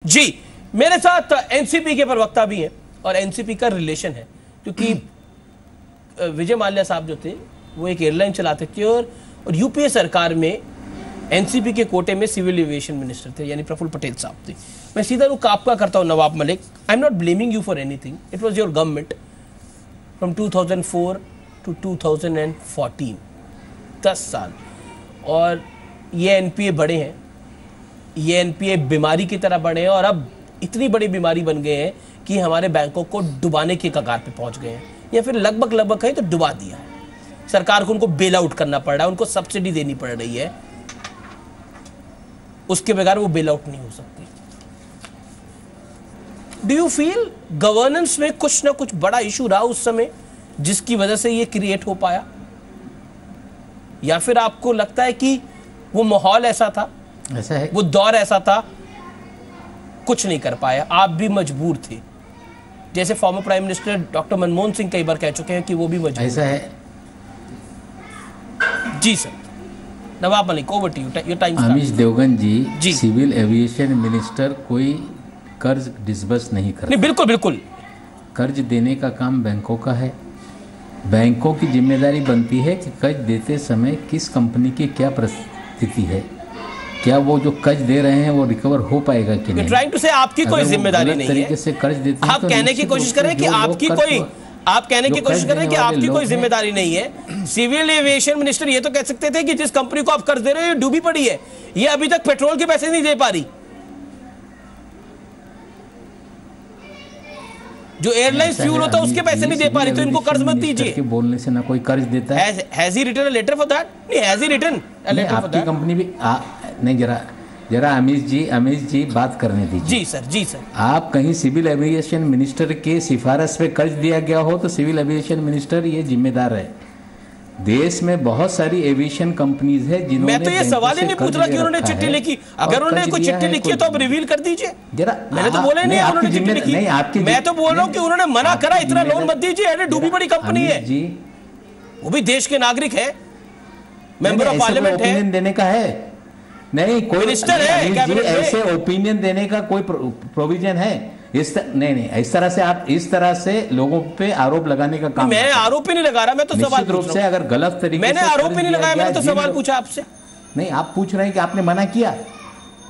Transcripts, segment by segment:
जी, मेरे साथ एनसीपी के प्रवक्ता भी हैं और एनसीपी का रिलेशन है, क्योंकि विजय माल्या साहब जो थे वो एक एयरलाइन चलाते थे और यूपीए सरकार में एनसीपी के कोटे में सिविल एविएशन मिनिस्टर थे, यानी प्रफुल्ल पटेल साहब थे। मैं सीधा रुख आपका करता हूं Nawab Malik. I am not blaming you for anything, it was your government from 2004 to 2014, 10 साल। और ये एनपीए बड़े हैं, ये एनपीए बीमारी की तरह बढ़े हैं और अब इतनी बड़ी बीमारी बन गए हैं कि हमारे बैंकों को डुबाने के कगार पे पहुंच गए हैं, या फिर लगभग कहीं तो डुबा दिया है। सरकार को उनको बेल आउट करना पड़ रहा है, उनको सब्सिडी देनी पड़ रही है, उसके बगैर वो बेल आउट नहीं हो सकती। डू यू फील गवर्नेंस में कुछ ना कुछ बड़ा इशू रहा उस समय जिसकी वजह से ये क्रिएट हो पाया, या फिर आपको लगता है कि वो माहौल ऐसा था, ऐसा है, वो दौर ऐसा था, कुछ नहीं कर पाया, आप भी मजबूर थे? जैसे former prime minister doctor Manmohan Singh कई बार कह चुके हैं कि वो भी मजबूर। ऐसा है जी sir. Nawab Malik, over to you, your time. Amish Devgan ji. जी, सिविल एविएशन मिनिस्टर कोई कर्ज डिसबर्स नहीं करता। नहीं, बिल्कुल बिल्कुल। कर्ज देने का काम बैंकों का है। बैंकों की जिम्मेदारी बनती है कि कर्ज देते समय किस कंपनी की क्या परिस्थिति है, क्या वो जो कर्ज दे रहे हैं वो रिकवर हो पाएगा कि नहीं। ट्राइंग टू से आपकी कोई जिम्मेदारी नहीं है, तरीके से कर्ज देते हैं आप कहने की कोशिश करें कि आपकी कोई, आप कहने की कोशिश करें कि आपकी कोई जिम्मेदारी नहीं है। सिविल एविएशन मिनिस्टर ये तो कह सकते थे कि जिस कंपनी को आप कर्ज दे रहे हो ये डूबी पड़ी है, ये अभी तक पेट्रोल के पैसे नहीं दे पा रही, जो एयरलाइन फ्यूल होता है उसके पैसे नहीं दे पा रही, तो इनको कर्ज मत दीजिए। बोलने से ना कोई कर्ज देता है। Has he written a letter for that? नहीं, has he written a letter for that? आपकी कंपनी भी नहीं, जरा अमीश जी बात करने दीजिए। जी सर, जी सर। आप कहीं सिविल एविएशन मिनिस्टर के सिफारिश पे कर्ज दिया गया हो तो सिविल एविएशन मिनिस्टर ये जिम्मेदार है। देश में बहुत सारी एविएशन कंपनीज है जिन्होंने, मैं तो ये सवाल ही नहीं पूछ रहा कि उन्होंने चिट्ठी लिखी, अगर उन्होंने कोई चिट्ठी लिखी है तो आप रिवील कर दीजिए। जरा, मैंने तो बोला नहीं उन्होंने चिट्ठी लिखी, मैं तो बोल रहा हूँ कि उन्होंने मना करा, इतना लोन मत दीजिए, अरे डूबी बड़ी कंपनी है जी, वो भी देश के नागरिक है, मेंबर ऑफ पार्लियामेंट है, देने का है नहीं, कोई मिनिस्टर है, ऐसे ओपिनियन देने का कोई प्रोविजन है? नहीं, इस तरह से लोगों पे आरोप लगाने का काम। मैं आरोप ही नहीं लगा रहा, मैं तो सवाल रूप से अगर गलत तरीके मैंने आरोप ही नहीं लगाया, मैंने तो सवाल पूछा आपसे। नहीं, आप पूछ रहे हैं कि आपने मना किया।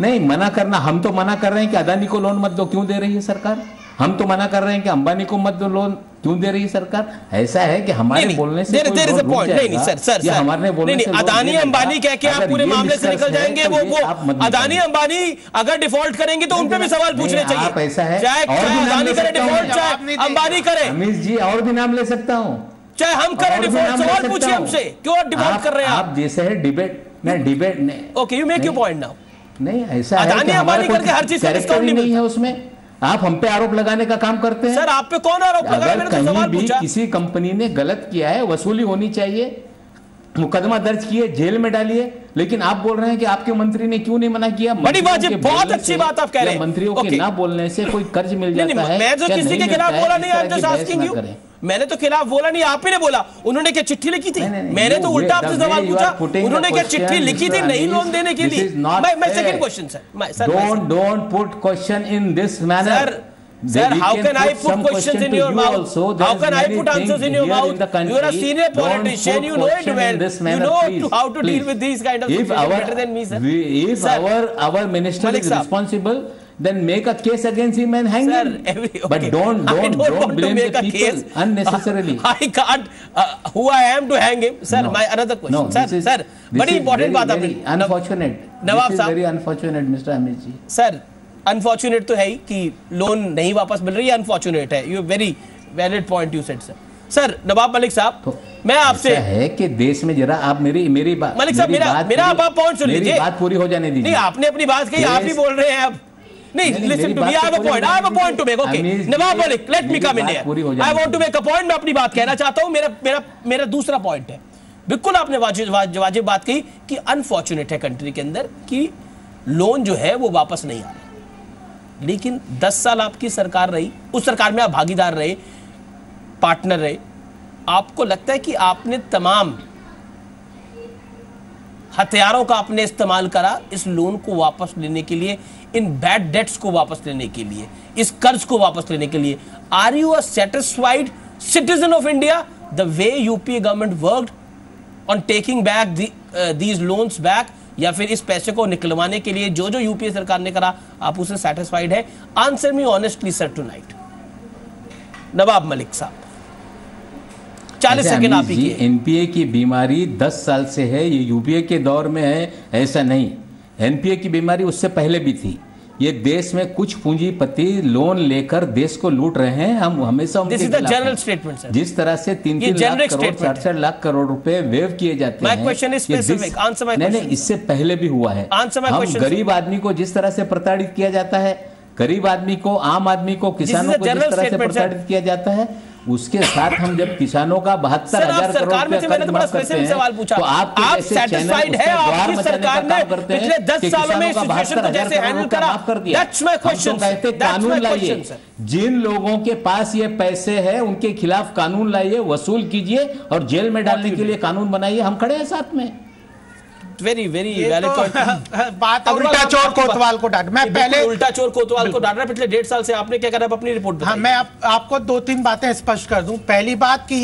नहीं, मना करना, हम तो मना कर रहे हैं कि अदानी को लोन मत दो, क्यों दे रही है सरकार? हम तो मना कर रहे हैं कि अंबानी को मत दो लोन, क्यों दे रही है सरकार? ऐसा है कि हमारे बोलने से हमारे बोलने से अदानी अंबानी कह के आप पूरे मामले से निकल जाएंगे। वो अदानी अंबानी अगर डिफॉल्ट करेंगे तो उन पे भी सवाल पूछने चाहिए। आप ऐसा है, चाहे अदानी करे डिफॉल्ट, चाहे अंबानी करे। अमीश जी, और भी नाम ले सकता हूँ, चाहे हम करें डिफॉल्ट, सवाल पूछिए हमसे, क्यों डिफॉल्ट कर रहे हैं आप? जैसे है डिबेट नहीं। Okay, you make your point now. नहीं, ऐसा है अदानी अंबानी करके हर चीज का डिस्काउंट नहीं है उसमें, आप हम पे आरोप लगाने का काम करते हैं। सर, आप पे कौन आरोप लगा रहा है? मैंने तो सवाल पूछा। किसी कंपनी ने गलत किया है, वसूली होनी चाहिए, मुकदमा दर्ज किए, जेल में डालिए, लेकिन आप बोल रहे हैं कि आपके मंत्री ने क्यों नहीं मना किया? बड़ी बात है, बहुत अच्छी बात आप कह रहे हैं। मंत्रियों के ना बोलने से कोई कर्ज मिल जाता है? मैं तो किसी के खिलाफ बोला नहीं, I am just asking you. मैंने तो खिलाफ बोला नहीं, आप ही ने बोला। उन्होंने क्या चिट्ठी लिखी थी? मैंने तो उल्टा आपसे सवाल पूछा, उन्होंने क्या चिट्ठी लिखी थी नहीं लोन देने के लिए? मैं second question sir, don't put question in this manner. Sir, how can I put questions in your mouth? How can I put answers in your mouth? You are a senior politician, you know it well. You know how to deal with these kind of situations better than me, sir. If our minister is responsible, then make a case against him and hang him. But don't blame the people unnecessarily. I can't. Who I am to hang him, sir? My another question, sir. बड़ी important बात आपने. Unfortunate. नवाब साहब. Very unfortunate, Mr. Amit ji. Sir. Unfortunate तो है ही कि loan नहीं वापस मिल रही है, अनफॉर्चुनेट है। You very valid point you said sir. Sir Nawab Malik sahab, तो मैं आपसे है कि देश में जरा आप मेरी बात, मलिक साहब मेरा आप पॉइंट सुन लीजिए, बात पूरी हो जाने दीजिए। नहीं, आपने अपनी बात कही, आप ही बोल रहे हैं अब। नहीं, listen to me, I have a point to make. Okay Nawab Malik, let me come in here. I want to make a point, मैं अपनी बात कहना चाहता हूं। मेरा दूसरा पॉइंट है, बिल्कुल आपने वाजिब बात कही कि अनफॉर्चुनेट है कंट्री के अंदर कि लोन जो है वो वापस नहीं आ रहा, लेकिन 10 साल आपकी सरकार रही, उस सरकार में आप भागीदार रहे, पार्टनर रहे। आपको लगता है कि आपने तमाम हथियारों का आपने इस्तेमाल करा इस लोन को वापस लेने के लिए, इन बैड डेट्स को वापस लेने के लिए, इस कर्ज को वापस लेने के लिए। Are you a satisfied citizen of India the way UPA government worked on taking back these loans back, या फिर इस पैसे को निकलवाने के लिए जो जो यूपीए सरकार ने करा आप उससे सेटिस्फाइड है? Answer me honestly sir tonight. Nawab Malik sahab 40 second आप ही। एनपीए की बीमारी 10 साल से है, ये यूपीए के दौर में है ऐसा नहीं। एनपीए की बीमारी उससे पहले भी थी। ये देश में कुछ पूंजीपति लोन लेकर देश को लूट रहे हैं, हम हमेशा उनके खिलाफ हैं। जनरल स्टेटमेंट सर, जिस तरह से 3-3 लाख करोड़ 4-4 लाख करोड़ रुपए वेव किए जाते हैं। नहीं, इससे पहले भी हुआ है। हम गरीब आदमी को जिस तरह से प्रताड़ित किया जाता है, गरीब आदमी को, आम आदमी को, किसानों को जिस तरह से प्रताड़ित किया जाता है, उसके साथ हम जब किसानों का 72,000 करोड़ रुपया कर्ज माफ करते हैं तो आप सैटिस्फाइड है आपकी सरकार ने पिछले 10 सालों में सिचुएशन को जैसे हैंडल करा? That's my question. कहते कानून लाइए, जिन लोगों के पास ये पैसे हैं उनके खिलाफ कानून लाइए, वसूल कीजिए और जेल में डालने के लिए कानून बनाइए। हम खड़े हैं साथ में। वेरी वेरी बात उल्टा चोर कोतवाल को डांट। मैं पहले उल्टा चोर कोतवाल को डांट रहा। पिछले 1.5 साल से आपने क्या करा? अपनी रिपोर्ट। हाँ, मैं आपको 2-3 बातें स्पष्ट कर दूं। पहली बात कि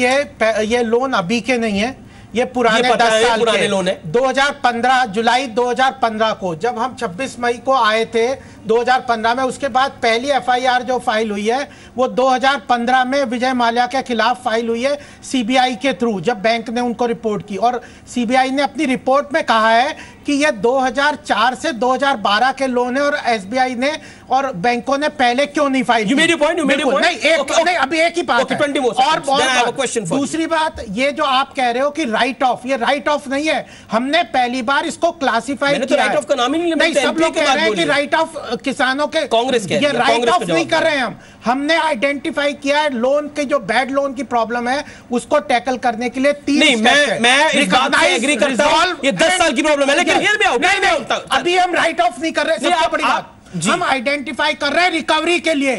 ये लोन अभी के नहीं है, ये पुराने 10 साल के लोन है। 2015 जुलाई 2015 को जब हम 26 मई को आए थे 2015 में, उसके बाद पहली एफआईआर जो फाइल हुई है वो 2015 में विजय माल्या के खिलाफ फाइल हुई है सीबीआई के थ्रू, जब बैंक ने उनको रिपोर्ट की। और सीबीआई ने अपनी रिपोर्ट में कहा है कि ये 2004 से 2012 के लोन है और एसबीआई ने और बैंकों ने पहले क्यों नहीं फाइल की। नहीं, अभी एक ही बात है। और दूसरी बात, ये जो आप कह रहे हो कि राइट ऑफ, ये राइट ऑफ नहीं है। हमने पहली बार इसको क्लासिफाई किया। राइट ऑफ का नाम ही नहीं, सब लोग कह रहे हैं कि राइट ऑफ किसानों के, कांग्रेस के, ये राइट ऑफ नहीं कर रहे हैं। हमने आइडेंटिफाई किया है लोन के जो बैड लोन की प्रॉब्लम है उसको टैकल करने के लिए 3 मैं इस बात से एग्री करता हूं, ये 10 साल की प्रॉब्लम है, लेकिन हियर भी आओ। नहीं, अभी हम राइट ऑफ नहीं कर रहे। सबसे बड़ी बात, हम आइडेंटिफाई कर रहे हैं रिकवरी के लिए,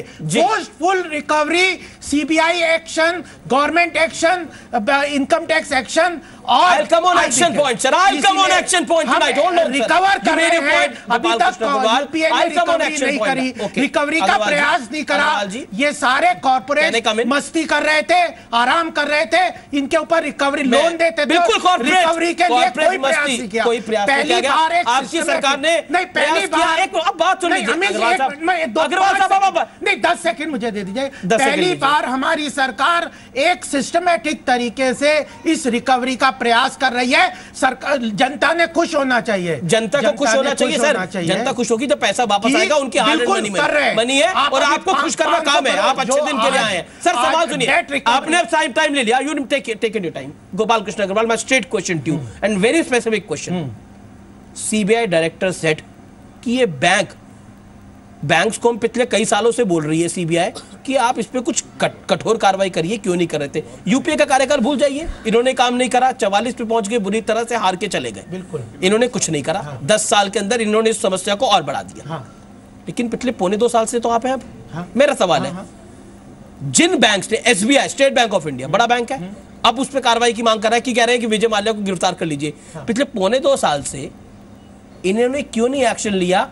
full recovery, CBI action, government action, income tax action और I'll come on action point, sir. I'll come on action point tonight. Hold on, sir. Recover कर रहे हैं। अभी तक यूपीए ने रिकवरी नहीं करी, रिकवरी का प्रयास नहीं करा। ये सारे कॉर्पोरेट मस्ती कर रहे थे, आराम कर रहे थे, इनके ऊपर रिकवरी लोन देते थे। बिल्कुल कॉर्पोरेट रिकवरी के लिए कोई प्रयास नहीं किया। कोई प्रयास नहीं किया। आपकी सरकार ने नहीं, पहली बार एक अब बात सुनिए अग्रवाल साहब, नहीं 10 सेकंड मुझे दे दीजिए। पहली बार हमारी सरकार एक सिस्टमैटिक तरीके से इस रिकवरी का प्रयास कर रही है। सरकार, जनता ने खुश होना चाहिए। जनता को खुश होना चाहिए सर। जनता खुश होगी तो पैसा वापस आएगा, उनकी हार्ड मनी है और आपको खुश करना काम है। आप अच्छे दिन के लिए आए हैं सर। सवाल सुनिए, आपने टाइम ले लिया, you take your time. Gopal Krishna Agrawal, my straight question to you and very specific question. CBI director said कि ये बैंक्स को हम पिछले कई सालों से बोल रही है सीबीआई कि आप इस पे कुछ कठोर कार्रवाई करिए, क्यों नहीं कर रहे थे? यूपीए का कार्यकाल भूल जाइए, इन्होंने काम नहीं करा, 44 पे पहुंच गए, बुरी तरह से हार के चले गए। बिल्कुल, इन्होंने कुछ नहीं करा। 10 साल के अंदर इन्होंने इस समस्या को और बढ़ा दिया। लेकिन पिछले 1.25 साल से तो आप हैं अब। मेरा सवाल है, जिन बैंक्स ने, SBI, state bank of India बड़ा बैंक है, अब उस पर कार्रवाई की मांग कर रहा है कि कह रहे हैं कि विजय माल्या को गिरफ्तार कर लीजिए। पिछले 1.25 साल से इन्होंने क्यों नहीं एक्शन लिया?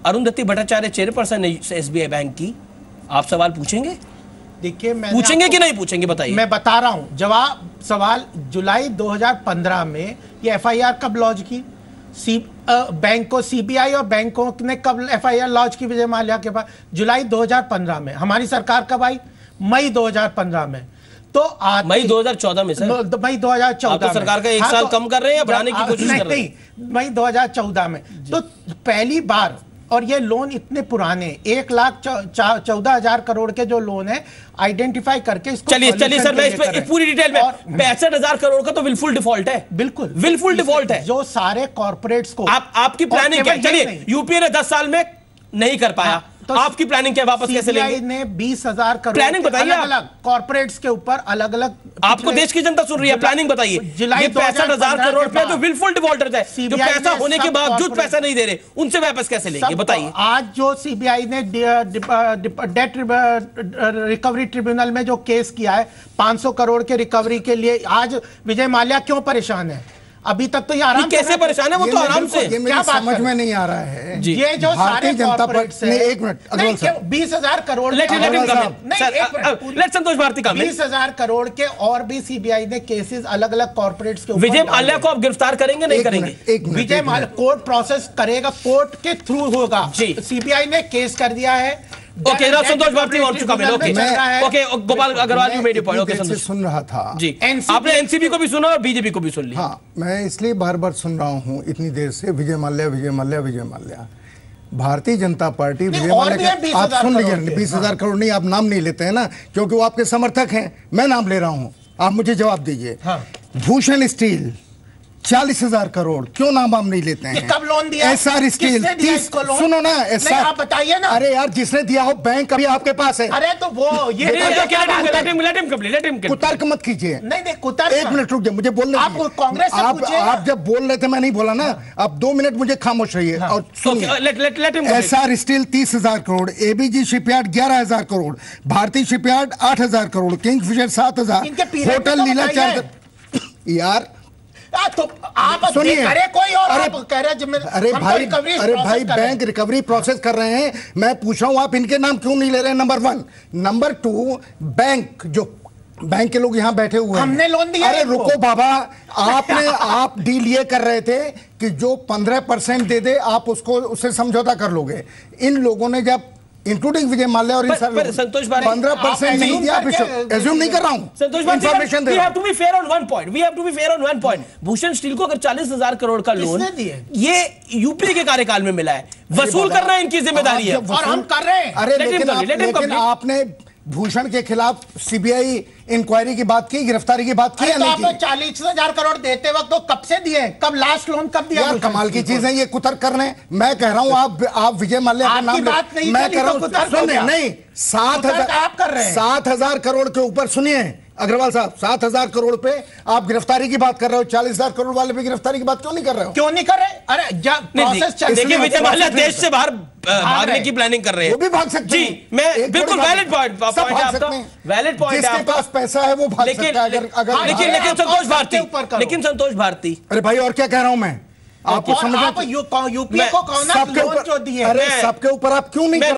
Arundhati Bhattacharya chairperson SBI bank की, आप सवाल पूछेंगे? देखिए, पूछेंगे कि नहीं पूछेंगे बताइए। मैं बता रहा हूं जवाब। सवाल, जुलाई 2015 में ये एफआईआर कब लॉन्च की? बैंक को, सीबीआई और बैंकों ने कब एफआईआर लॉन्च की विजय माल्या के पास? जुलाई 2015 में। हमारी सरकार कब आई? मई 2015 में। तो आज मई 2014 में सर, मई 2014 तो सरकार का 1 साल कम कर रहे हैं या बढ़ाने की कोशिश कर रहे हैं? नहीं, मई 2014 में। तो पहली बार, और ये लोन इतने पुराने 1,14,000 करोड़ के जो लोन है आइडेंटिफाई करके इसको चलिए सर, मैं इस पूरी डिटेल में 65,000 करोड़ का तो विलफुल डिफॉल्ट है। बिल्कुल विलफुल डिफॉल्ट है। जो सारे कॉर्पोरेट्स को आपकी प्लानिंग क्या? चलिए, यूपीए ने 10 साल में नहीं कर पाया, तो आपकी प्लानिंग क्या? वापस कैसे लेंगे? ने 20,000 करोड़ प्लानिंग बताइए। अलग कॉर्पोरेट्स के ऊपर अलग अलग, आपको देश की जनता सुन रही है, प्लानिंग बताइए। ये 65,000 करोड़ रुपए तो विलफुल डिफॉल्टर्स है, जो पैसा होने के बावजूद पैसा नहीं दे रहे, उनसे वापस कैसे लेंगे बताइए? आज जो सीबीआई ने डेट रिकवरी ट्रिब्यूनल में जो केस किया है 500 करोड़ के रिकवरी के लिए, आज विजय माल्या क्यों परेशान है? अभी तक तो ये आराम कैसे परेशान है वो तो आराम से, क्या समझ में नहीं आ रहा है ये जो भारतीय जनता पार्टी ने 1 मिनट 20,000 करोड़ लेट संतोष भारती का 20,000 करोड़ के और भी सीबीआई ने केसेस अलग अलग कॉर्पोरेट्स के ऊपर। विजय माल्या को आप गिरफ्तार करेंगे नहीं करेंगे? विजय माल्या कोर्ट प्रोसेस करेगा, कोर्ट के थ्रू होगा। सीबीआई ने केस कर दिया है। ओके, संतोष भारती और चुका मैं। Okay, Gopal Agarwal you made your point. Okay, Santosh सुन रहा था जी। आपने एनसीबी को भी सुना और बीजेपी को भी सुन लिया? हाँ, मैं इसलिए बार बार सुन रहा हूँ इतनी देर से विजय माल्या विजय माल्या विजय माल्या। भारतीय जनता पार्टी विजय माल्या के आप सुन लीजिए, 20,000 करोड़ नहीं, आप नाम नहीं लेते हैं ना, क्योंकि वो आपके समर्थक हैं। मैं नाम ले रहा हूँ, आप मुझे जवाब दीजिए। भूषण स्टील 40,000 करोड़, क्यों नाम हम नहीं लेते हैं? कब लोन दिया? एसआर स्टील 30, सुनो ना, एसआर आप बताइए ना। अरे यार, जिसने दिया हो बैंक अभी आपके पास है। अरे तो वो ये कुतर्क मत कीजिए। नहीं कुतर्क। 1 मिनट रुक जाइए, मुझे बोलने आप कांग्रेस से पूछिए। आप जब बोल रहे थे मैं नहीं बोला ना, आप 2 मिनट मुझे खामोश रहिए और सुनिए। SR steel 30,000 crore, ABG shipyard 11,000 crore, भारतीय शिपयार्ड 8,000 करोड़, किंगफिशर 7,000, होटल लीला 4,000। यार तो आप सुनिए, कोई और आप कह रहे हैं अरे भाई बैंक रिकवरी प्रोसेस कर रहे हैं। मैं पूछ रहा हूं आप इनके नाम क्यों नहीं ले रहे हैं? नंबर 1। नंबर 2, बैंक जो बैंक के लोग यहाँ बैठे हुए हैं, हमने लोन दिया। अरे रुको बाबा, आप डील ये कर रहे थे कि जो 15% दे दे आप उससे समझौता कर लोगे। इन लोगों ने जब इंक्लूडिंग विजय माल्या और संतोष भारती 15% नहीं दिया। एज्यूम नहीं कर रहा हूं, संतोष भारती, इंफॉर्मेशन दे। We have to be fair on one point. Bhushan Steel को अगर 40,000 करोड़ का लोन ये यूपी के कार्यकाल में मिला है, वसूल करना इनकी जिम्मेदारी है और हम कर रहे हैं। अरे लेकिन आपने भूषण के खिलाफ सीबीआई इंक्वायरी की बात की, गिरफ्तारी की बात की या नहीं की? 40,000 करोड़ देते वक्त तो कब से दिए? कब लास्ट लोन कब दिया? यार कमाल की चीज है ये, कुतर्क कर रहे हैं। मैं कह रहा हूं आप विजय माल्या का नाम ले, मैं कह रहा हूं सुनिए, नहीं 7,000 आप कर रहे हैं। 7,000 करोड़ के ऊपर सुनिए अग्रवाल साहब, 7,000 करोड़ पे आप गिरफ्तारी की बात कर रहे हो, 40,000 करोड़ वाले पे गिरफ्तारी की बात क्यों नहीं कर रहे हो? क्यों नहीं कर रहे? अरे जब प्रोसेस चल, देखिए विजय माल्या देश से बाहर भागने की प्लानिंग कर रहे हैं। वो भी भाग सकते हैं जी, मैं बिल्कुल वैलिड पॉइंट वैलिड पॉइंट है। जिसके पास पैसा है वो भाग सकता है। लेकिन संतोष भारती, अरे भाई और क्या कह रहा हूं मैं, आपको समझ यूपीए को कौन लोन जो दिए? अरे सबके ऊपर आप क्यों नहीं कर